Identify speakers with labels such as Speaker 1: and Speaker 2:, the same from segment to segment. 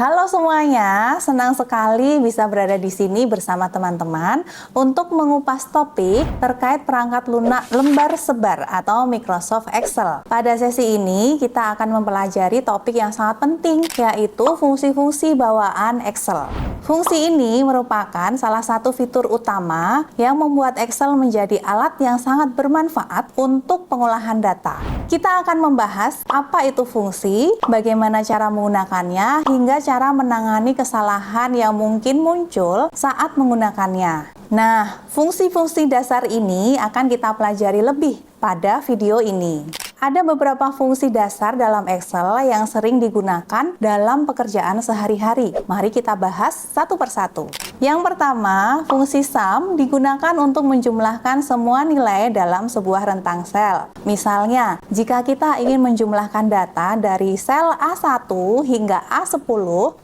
Speaker 1: Halo semuanya, senang sekali bisa berada di sini bersama teman-teman untuk mengupas topik terkait perangkat lunak lembar sebar atau Microsoft Excel. Pada sesi ini kita akan mempelajari topik yang sangat penting, yaitu fungsi-fungsi bawaan Excel. Fungsi ini merupakan salah satu fitur utama yang membuat Excel menjadi alat yang sangat bermanfaat untuk pengolahan data. Kita akan membahas apa itu fungsi, bagaimana cara menggunakannya, hingga cara menangani kesalahan yang mungkin muncul saat menggunakannya. Nah, fungsi-fungsi dasar ini akan kita pelajari lebih pada video ini. Ada beberapa fungsi dasar dalam Excel yang sering digunakan dalam pekerjaan sehari-hari. Mari kita bahas satu persatu. Yang pertama, fungsi sum digunakan untuk menjumlahkan semua nilai dalam sebuah rentang sel. Misalnya, jika kita ingin menjumlahkan data dari sel A1 hingga A10,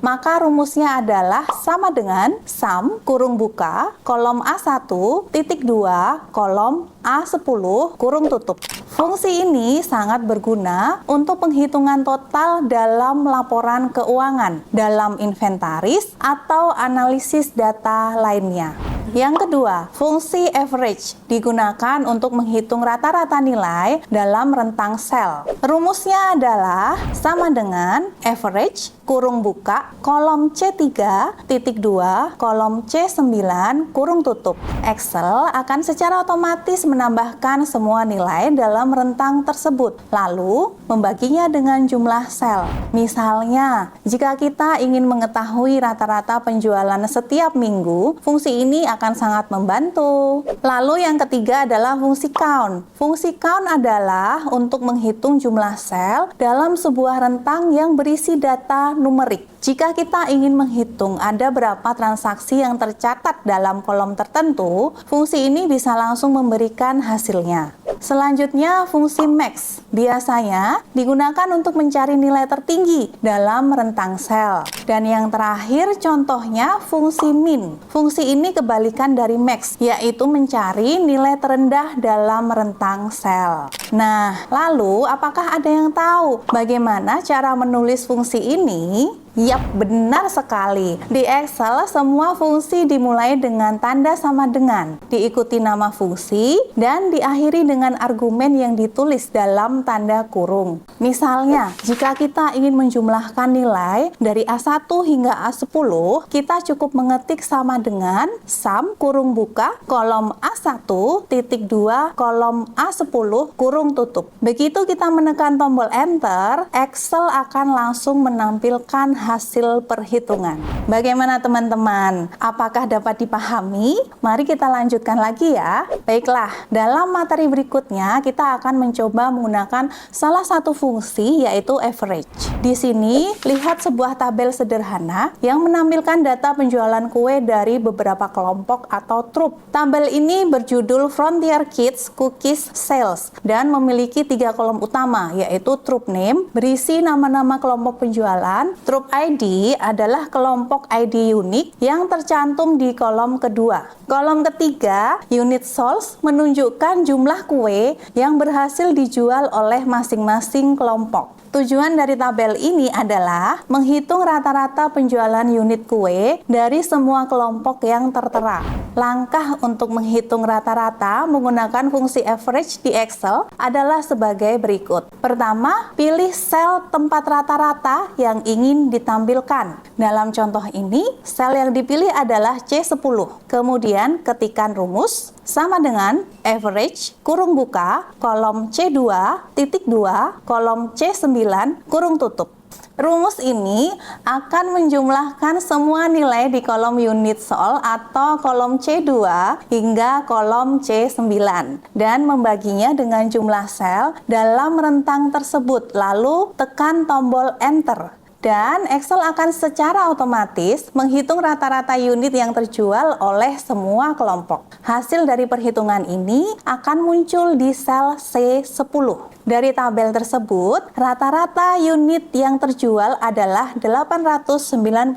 Speaker 1: maka rumusnya adalah sama dengan sum kurung buka kolom A1 titik 2 kolom A10 kurung tutup. Fungsi ini sangat berguna untuk penghitungan total dalam laporan keuangan, dalam inventaris, atau analisis data lainnya. Yang kedua, fungsi average digunakan untuk menghitung rata-rata nilai dalam rentang sel. Rumusnya adalah sama dengan average kurung buka kolom C3 titik 2 kolom C9 kurung tutup. Excel akan secara otomatis menambahkan semua nilai dalam rentang tersebut, lalu membaginya dengan jumlah sel. Misalnya, jika kita ingin mengetahui rata-rata penjualan setiap minggu, fungsi ini akan sangat membantu. Lalu yang ketiga adalah fungsi count. Fungsi count adalah untuk menghitung jumlah sel dalam sebuah rentang yang berisi data numerik. Jika kita ingin menghitung ada berapa transaksi yang tercatat dalam kolom tertentu, fungsi ini bisa langsung memberikan hasilnya. Selanjutnya, fungsi max biasanya digunakan untuk mencari nilai tertinggi dalam rentang sel. Dan yang terakhir, contohnya fungsi min. Fungsi ini kebalikan dari max, yaitu mencari nilai terendah dalam rentang sel. Nah, lalu apakah ada yang tahu bagaimana cara menulis fungsi ini? Yap, benar sekali. Di Excel, semua fungsi dimulai dengan tanda sama dengan, diikuti nama fungsi, dan diakhiri dengan argumen yang ditulis dalam tanda kurung. Misalnya, jika kita ingin menjumlahkan nilai dari A1 hingga A10, kita cukup mengetik sama dengan sum kurung buka kolom A1 titik 2 kolom A10 kurung tutup. Begitu kita menekan tombol Enter, Excel akan langsung menampilkan hasil perhitungan. Bagaimana teman-teman? Apakah dapat dipahami? Mari kita lanjutkan lagi ya. Baiklah, dalam materi berikutnya kita akan mencoba menggunakan salah satu fungsi, yaitu average. Di sini, lihat sebuah tabel sederhana yang menampilkan data penjualan kue dari beberapa kelompok atau trup. Tabel ini berjudul Frontier Kids Cookies Sales dan memiliki 3 kolom utama, yaitu trup name, berisi nama-nama kelompok penjualan. Trup ID adalah kelompok ID unik yang tercantum di kolom kedua. Kolom ketiga, unit sold, menunjukkan jumlah kue yang berhasil dijual oleh masing-masing kelompok. Tujuan dari tabel ini adalah menghitung rata-rata penjualan unit kue dari semua kelompok yang tertera. Langkah untuk menghitung rata-rata menggunakan fungsi average di Excel adalah sebagai berikut. Pertama, pilih sel tempat rata-rata yang ingin ditampilkan. Dalam contoh ini, sel yang dipilih adalah C10. Kemudian, ketikkan rumus sama dengan average kurung buka kolom C2 titik 2 kolom C9 kurung tutup. Rumus ini akan menjumlahkan semua nilai di kolom unit sold atau kolom C2 hingga kolom C9 dan membaginya dengan jumlah sel dalam rentang tersebut, lalu tekan tombol Enter. Dan Excel akan secara otomatis menghitung rata-rata unit yang terjual oleh semua kelompok. Hasil dari perhitungan ini akan muncul di sel C10. Dari tabel tersebut, rata-rata unit yang terjual adalah 894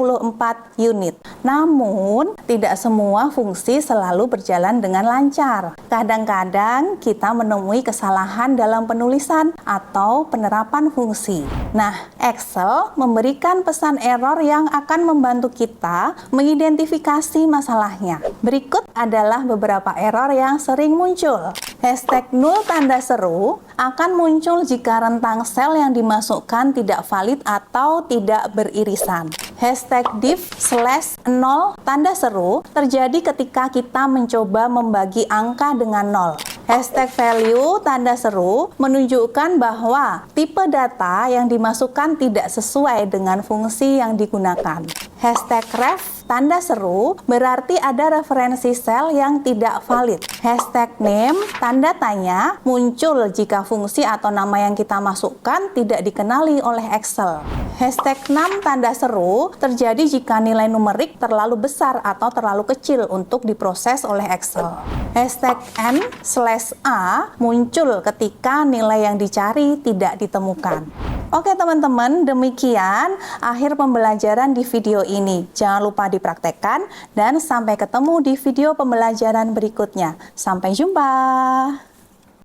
Speaker 1: unit. Namun, tidak semua fungsi selalu berjalan dengan lancar. Kadang-kadang kita menemui kesalahan dalam penulisan atau penerapan fungsi. Nah, Excel memberikan pesan error yang akan membantu kita mengidentifikasi masalahnya. Berikut adalah beberapa error yang sering muncul. Hashtag 0 tanda seru akan muncul jika rentang sel yang dimasukkan tidak valid atau tidak beririsan. Hashtag div/0 tanda seru terjadi ketika kita mencoba membagi angka dengan 0. Hashtag value tanda seru menunjukkan bahwa tipe data yang dimasukkan tidak sesuai dengan fungsi yang digunakan. Hashtag ref tanda seru berarti ada referensi sel yang tidak valid. Hashtag name tanda tanya muncul jika fungsi atau nama yang kita masukkan tidak dikenali oleh Excel. Hashtag 6 tanda seru terjadi jika nilai numerik terlalu besar atau terlalu kecil untuk diproses oleh Excel. Hashtag n/a muncul ketika nilai yang dicari tidak ditemukan. Oke teman-teman, demikian akhir pembelajaran di video ini. Jangan lupa dipraktekkan dan sampai ketemu di video pembelajaran berikutnya. Sampai jumpa.